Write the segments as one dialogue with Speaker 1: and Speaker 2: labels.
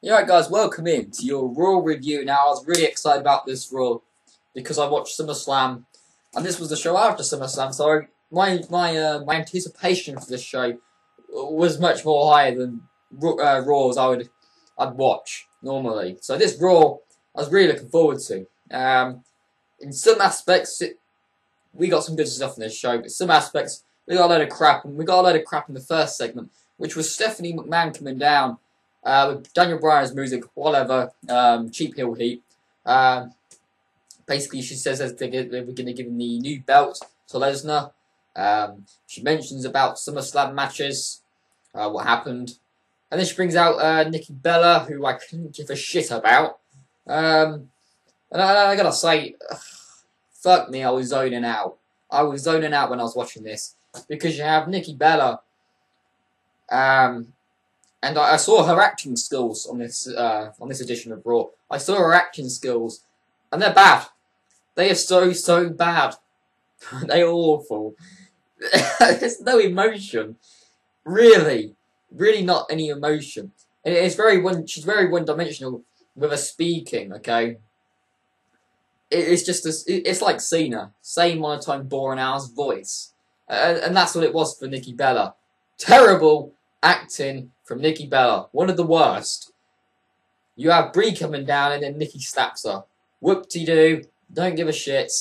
Speaker 1: Alright guys, welcome in to your Raw review. Now I was really excited about this Raw because I watched SummerSlam and this was the show after SummerSlam, so my anticipation for this show was much more higher than Raws I'd watch normally. So this Raw I was really looking forward to. In some aspects we got some good stuff in this show, but some aspects we got a load of crap, and we got a load of crap in the first segment, which was Stephanie McMahon coming down with Daniel Bryan's music, whatever, cheap heel heat. Basically, she says that we're going to give him the new belt to Lesnar. She mentions about SummerSlam matches, what happened. And then she brings out Nikki Bella, who I couldn't give a shit about. And I gotta say, fuck me, I was zoning out. I was zoning out when I was watching this. Because you have Nikki Bella, and I saw her acting skills on this edition of Raw. I saw her acting skills, and they're bad. They are so bad. They are awful. There's no emotion, really not any emotion. And she's very one-dimensional with her speaking. Okay, it's like Cena, same monotone, boring ass voice, and that's what it was for Nikki Bella. Terrible acting from Nikki Bella, one of the worst. You have Brie coming down and then Nikki slaps her. Whoop-de-doo, don't give a shit.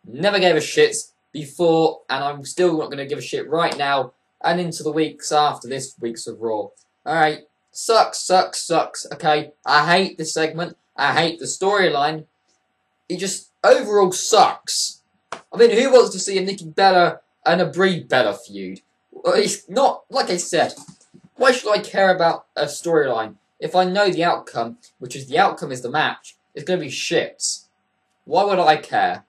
Speaker 1: Never gave a shit before, and I'm still not going to give a shit right now and into the weeks after this week's of Raw. Alright, sucks, okay? I hate this segment. I hate the storyline. It just overall sucks. I mean, who wants to see a Nikki Bella and a Brie Bella feud? Well, it's not, like I said, why should I care about a storyline if I know the outcome, which is the outcome is the match, is going to be shit? Why would I care?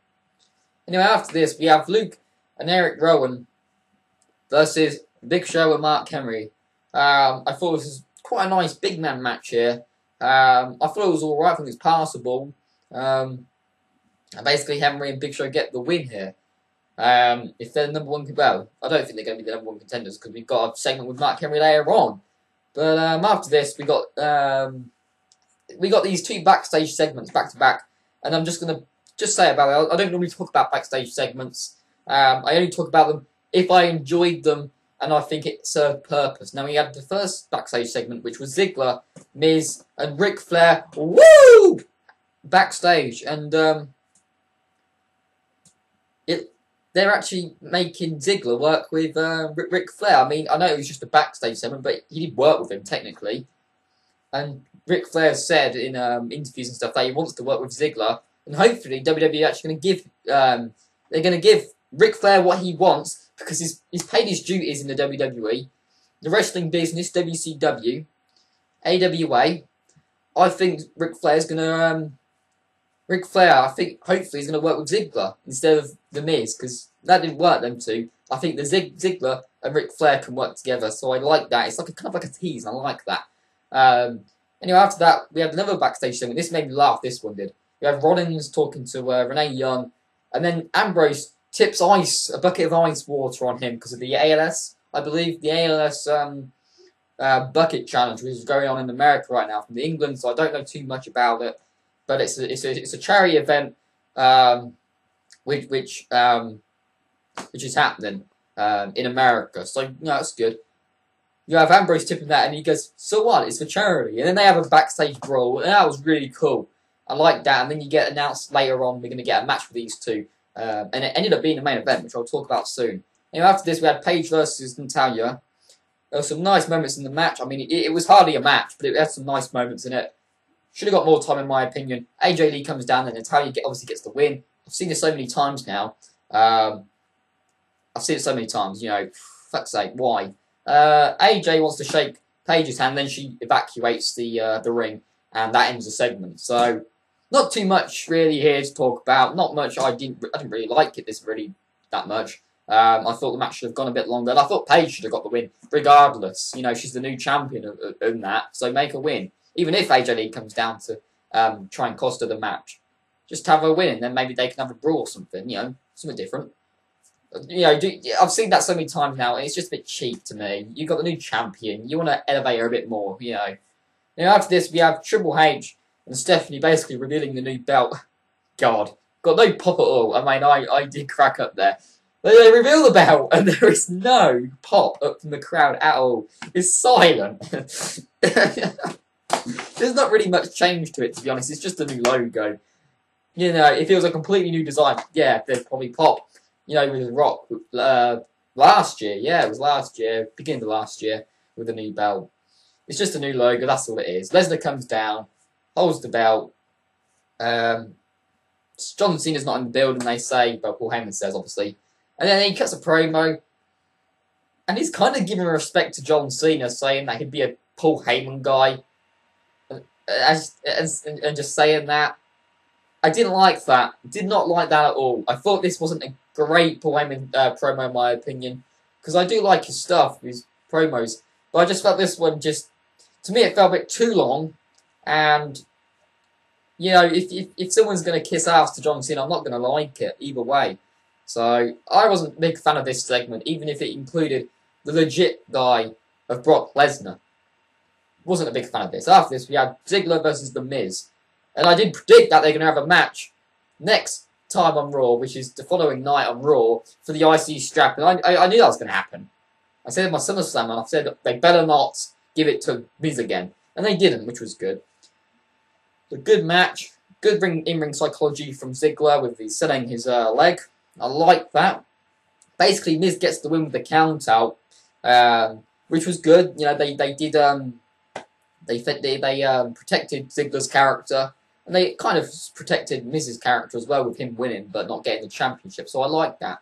Speaker 1: Anyway, after this, we have Luke and Eric Rowan versus Big Show and Mark Henry. I thought this was quite a nice big man match here. I thought it was alright, I think it's passable. And basically, Henry and Big Show get the win here. If they're the number one, well, I don't think they're going to be the number one contenders because we've got a segment with Mark Henry later on. But after this, we got these two backstage segments back to back, and I'm just going to say about it. I don't normally talk about backstage segments. I only talk about them if I enjoyed them and I think it served purpose. Now we had the first backstage segment, which was Ziggler, Miz, and Ric Flair. Woo! Backstage, and they're actually making Ziggler work with Ric Flair. I mean, I know it was just a backstage segment, but he did work with him, technically. And Ric Flair said in interviews and stuff that he wants to work with Ziggler. And hopefully, WWE are actually going to give... they're going to give Ric Flair what he wants, because he's paid his duties in the WWE, the wrestling business, WCW, AWA. I think Ric Flair's going to... Ric Flair, I think, hopefully, is going to work with Ziggler instead of The Miz, because that didn't work, them two. I think the Ziggler and Ric Flair can work together, so I like that. It's like kind of like a tease, and I like that. Anyway, after that, we had another backstage segment. This made me laugh, this one did. We have Rollins talking to Renee Young, and then Ambrose tips a bucket of ice water on him because of the ALS, I believe, the ALS bucket challenge, which is going on in America right now from England, so I don't know too much about it. But it's a charity event, which is happening in America. So that's good. You have Ambrose tipping that, and he goes, "So what? It's for charity." And then they have a backstage brawl, and that was really cool. I like that. And then you get announced later on we're going to get a match with these two, and it ended up being the main event, which I'll talk about soon. Anyway, after this we had Paige versus Natalya. There were some nice moments in the match. I mean, it was hardly a match, but it had some nice moments in it. Should have got more time, in my opinion. AJ Lee comes down, and Natalya obviously gets the win. I've seen it so many times now. I've seen it so many times, you know, fuck's sake, why? AJ wants to shake Paige's hand, then she evacuates the ring, and that ends the segment. So, not too much really here to talk about. Not much. I didn't really like it that much. I thought the match should have gone a bit longer. And I thought Paige should have got the win, regardless. You know, she's the new champion in that, so make her win. Even if AJ Lee comes down to try and cost her the match, just have her win, and then maybe they can have a brawl or something, you know, something different. You know, I've seen that so many times now, and it's just a bit cheap to me. You've got the new champion, you want to elevate her a bit more, you know. Now after this, we have Triple H and Stephanie basically revealing the new belt. God, got no pop at all. I mean, I did crack up there. They reveal the belt, and there is no pop up from the crowd at all. It's silent. There's not really much change to it, to be honest. It's just a new logo. You know, if it was a completely new design, yeah, they'd probably pop. You know, with Rock last year. Yeah, it was last year, beginning of last year, with the new belt. It's just a new logo, that's all it is. Lesnar comes down, holds the belt. John Cena's not in the building, they say, but Paul Heyman says, obviously. And then he cuts a promo, and he's kind of giving respect to John Cena, saying that he'd be a Paul Heyman guy, and just saying that. I didn't like that. Did not like that at all. I thought this wasn't a great Paul Heyman promo, in my opinion, because I do like his stuff, his promos, but I just felt this one just, to me, it felt a bit too long, and, you know, if someone's going to kiss ass to John Cena, I'm not going to like it, either way. So, I wasn't a big fan of this segment, even if it included the legit guy of Brock Lesnar. Wasn't a big fan of this. After this, we had Ziggler versus The Miz. And I did predict that they're going to have a match next time on Raw, which is the following night on Raw, for the IC strap. And I knew that was going to happen. I said in my SummerSlam, and I said they better not give it to Miz again. And they didn't, which was good. A good match. Good in-ring psychology from Ziggler with the selling his leg. I like that. Basically, Miz gets the win with the count out, which was good. You know, they did protected Ziggler's character, and they kind of protected Miz's character as well with him winning but not getting the championship. So I like that.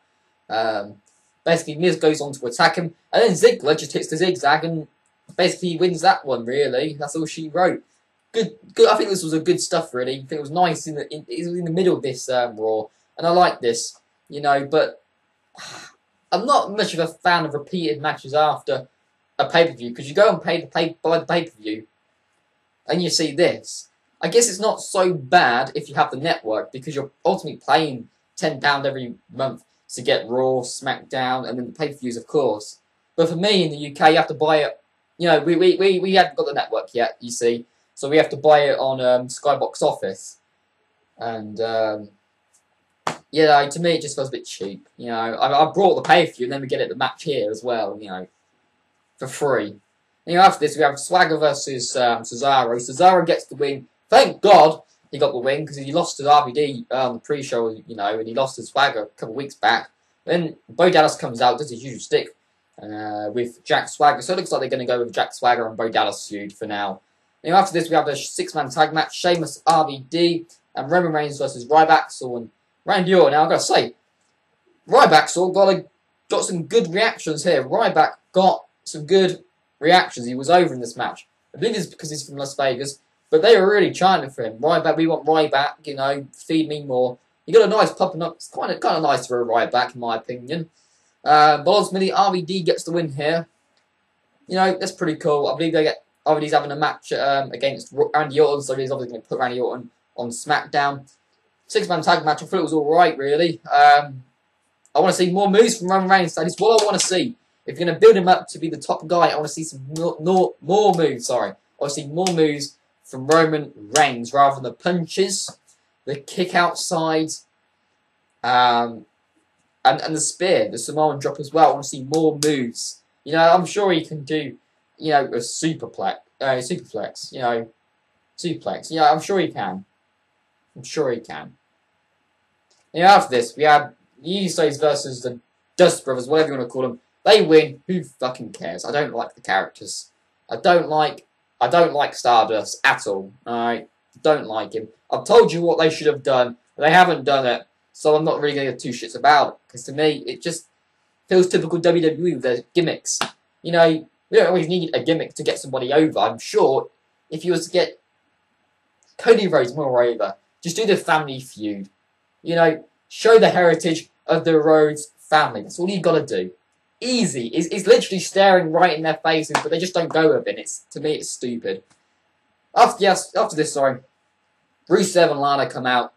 Speaker 1: Basically, Miz goes on to attack him, and then Ziggler just hits the zigzag and basically wins that one. Really, that's all she wrote. Good. I think this was a good stuff. Really, I think it was nice it was in the middle of this Raw, and I like this. You know, but I'm not much of a fan of repeated matches after a pay-per-view, because you go and buy the pay-per-view and you see this. I guess it's not so bad if you have the network, because you're ultimately paying £10 every month to get Raw, SmackDown, and then the pay-per-views, of course. But for me in the UK, you have to buy it. You know, we haven't got the network yet, you see, so we have to buy it on Skybox Office. And you know, to me it just feels a bit cheap. You know, I brought the pay-per-view, and then we get it the match here as well. You know, for free. You know, after this, we have Swagger versus Cesaro. Cesaro gets the win. Thank God he got the win, because he lost to RVD on the pre-show, you know, and he lost to Swagger a couple of weeks back. Then Bo Dallas comes out, does his usual stick with Jack Swagger. So it looks like they're going to go with Jack Swagger and Bo Dallas feud for now. You know, after this, we have the 6-man tag match. Sheamus, RVD, and Roman Reigns versus Ryback and Randy Orton. Now, I've got to say, Ryback got some good reactions here. Ryback got some good reactions. He was over in this match. I believe it's because he's from Las Vegas, but they were really chanting for him. Ryback, we want Ryback, you know, feed me more. He got a nice popping up. It's kind of nice for a Ryback, in my opinion. But ultimately, RVD gets the win here. You know, that's pretty cool. I believe RVD's having a match against Randy Orton, so he's obviously going to put Randy Orton on SmackDown. 6-man tag match, I thought it was alright, really. I want to see more moves from Roman Reigns. That is what I want to see. If you're going to build him up to be the top guy, I want to see some more moves. Sorry, I want to see more moves from Roman Reigns rather than the punches, the kick outside, and the spear, the Samoan drop as well. I want to see more moves. You know, I'm sure he can do, you know, a superplex. You know, suplex. Yeah, I'm sure he can. I'm sure he can. You know, after this, we had the Usos versus the Dust Brothers, whatever you want to call them. They win. Who fucking cares? I don't like the characters. I don't like Stardust at all. Alright? Don't like him. I've told you what they should have done. But they haven't done it. So I'm not really going to give two shits about it. Because to me, it just feels typical WWE with their gimmicks. You know, we don't always need a gimmick to get somebody over. I'm sure if you was to get Cody Rhodes more over, just do the family feud. You know, show the heritage of the Rhodes family. That's all you got to do. Easy. It's literally staring right in their faces, but they just don't go with it. To me, it's stupid. After this, Rusev and Lana come out.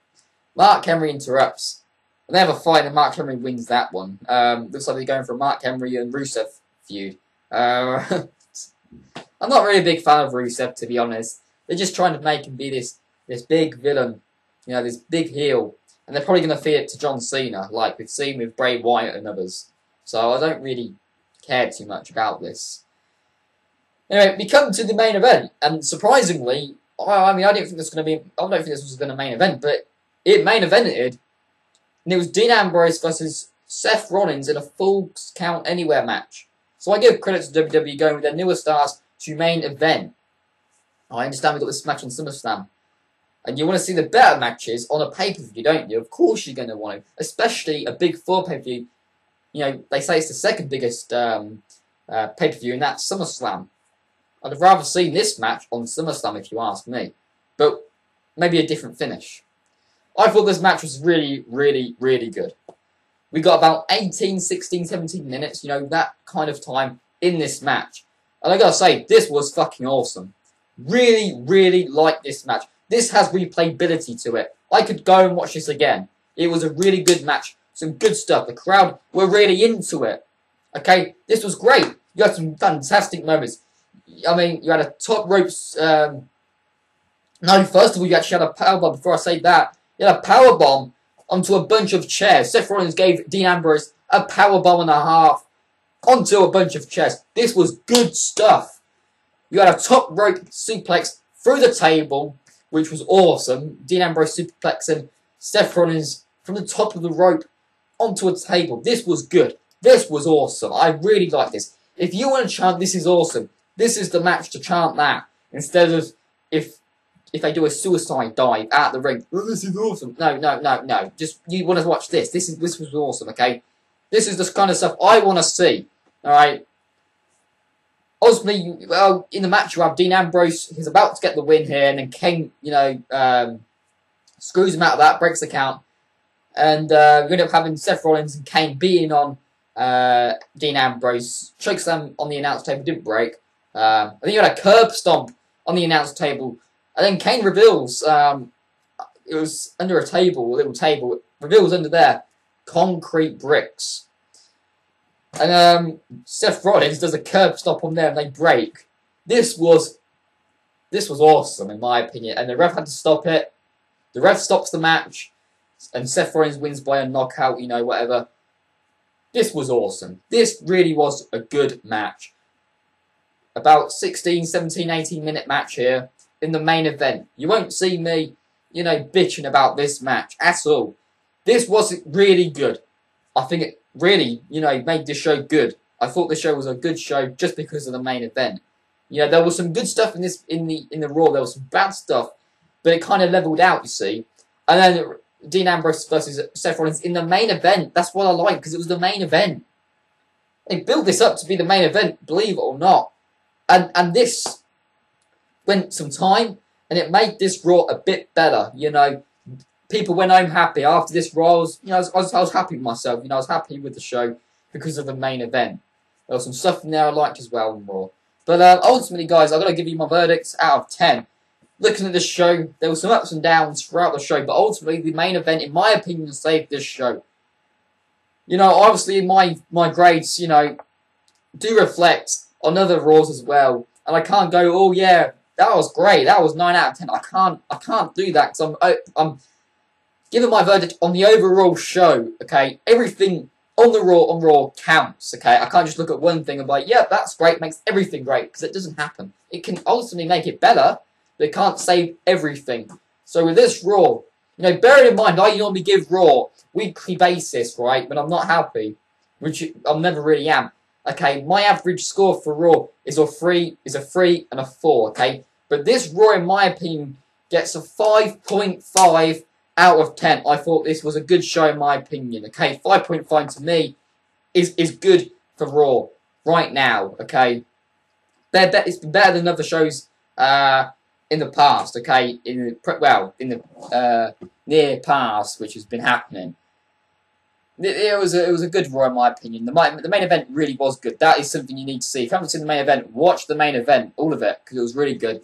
Speaker 1: Mark Henry interrupts. And they have a fight, and Mark Henry wins that one. Looks like they're going for a Mark Henry and Rusev feud. I I'm not really a big fan of Rusev, to be honest. They're just trying to make him be this big villain, you know, this big heel. And they're probably going to feed it to John Cena, like we've seen with Bray Wyatt and others. So I don't really care too much about this. Anyway, we come to the main event, and surprisingly, I mean, I don't think this was going to main event, but it main evented, and it was Dean Ambrose versus Seth Rollins in a full count anywhere match. So I give credit to WWE going with their newer stars to main event. I understand we got this match on SummerSlam. And you want to see the better matches on a pay-per-view, don't you? Of course you're going to want to. Especially a Big 4 pay-per-view. You know, they say it's the second biggest pay-per-view, and that's SummerSlam. I'd have rather seen this match on SummerSlam, if you ask me. But maybe a different finish. I thought this match was really, really, really good. We got about 18, 16, 17 minutes, you know, that kind of time in this match. And I gotta say, this was fucking awesome. Really, really like this match. This has replayability to it. I could go and watch this again. It was a really good match. Some good stuff. The crowd were really into it. Okay, this was great. You had some fantastic moments. I mean, you had a top ropes... no, first of all, you actually had a powerbomb. Before I say that, you had a powerbomb onto a bunch of chairs. Seth Rollins gave Dean Ambrose a powerbomb and a half onto a bunch of chairs. This was good stuff. You had a top rope suplex through the table, which was awesome. Dean Ambrose suplexing Seth Rollins from the top of the rope onto a table. This was good. This was awesome. I really like this. If you want to chant, this is awesome. This is the match to chant that. Instead of if they do a suicide dive out the ring. Oh, this is awesome. No. Just, you want to watch this. This was awesome, okay? This is the kind of stuff I want to see. Alright? Ultimately, well, in the match you have Dean Ambrose, he's about to get the win here, and then Kane, you know, screws him out of that, breaks the count. And we end up having Seth Rollins and Kane beating on Dean Ambrose. Chokes them on the announce table, didn't break. I think you had a curb stomp on the announce table. And then Kane reveals, it was under a table, a little table, reveals under there, concrete bricks. And Seth Rollins does a curb stop on there and they break. This was awesome in my opinion. And the ref had to stop it. The ref stops the match. And Seth Rollins wins by a knockout, you know, whatever. This was awesome. This really was a good match. About 16, 17, 18 minute match here in the main event. You won't see me, you know, bitching about this match at all. This was really good. I think it really, you know, made this show good. I thought the show was a good show just because of the main event. You know, there was some good stuff in this in the Raw. There was some bad stuff, but it kind of leveled out, you see. And then Dean Ambrose versus Seth Rollins in the main event. That's what I like because it was the main event. They built this up to be the main event, believe it or not. And this went some time, and it made this Raw a bit better. You know, people went home happy after this Raw. I was happy with myself. You know, I was happy with the show because of the main event. There was some stuff in there I liked as well in Raw. But ultimately, guys, I've got to give you my verdicts out of 10. Looking at this show, there were some ups and downs throughout the show, but ultimately, the main event, in my opinion, saved this show. You know, obviously, my grades, you know, do reflect on other Raws as well. And I can't go, oh yeah, that was great, that was 9 out of 10. I can't do that because I'm giving my verdict on the overall show, okay? Everything on the Raw counts, okay? I can't just look at one thing and be like, yeah, that's great, makes everything great, because it doesn't happen. It can ultimately make it better, but it can't save everything. So with this Raw, you know, bearing in mind, I normally give Raw weekly basis, right, when I'm not happy, which I never really am. Okay, my average score for Raw is a 3 and a 4, okay? But this Raw, in my opinion, gets a 5.5 out of 10. I thought this was a good show, in my opinion, okay? 5.5 to me is good for Raw right now, okay? It's been better than other shows in the past, okay? In the near past, which has been happening. It was a good Raw in my opinion. The main event really was good. That is something you need to see. If you haven't seen the main event, watch the main event, all of it, because it was really good.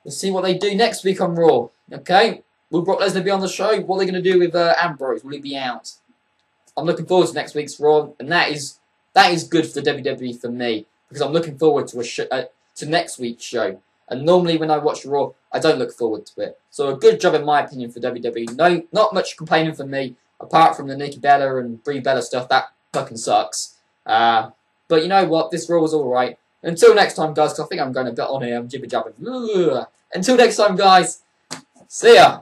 Speaker 1: Let's see what they do next week on Raw. Okay, will Brock Lesnar be on the show? What are they going to do with Ambrose? Will he be out? I'm looking forward to next week's Raw, and that is good for the WWE for me because I'm looking forward to to next week's show. And normally when I watch Raw, I don't look forward to it. So a good job in my opinion for WWE. No, not much complaining from me, apart from the Nikki Bella and Brie Bella stuff. That fucking sucks. But you know what? This Raw was alright. Until next time, guys, because I think I'm going a bit on here. I'm jibber-jabbing. Until next time, guys. See ya.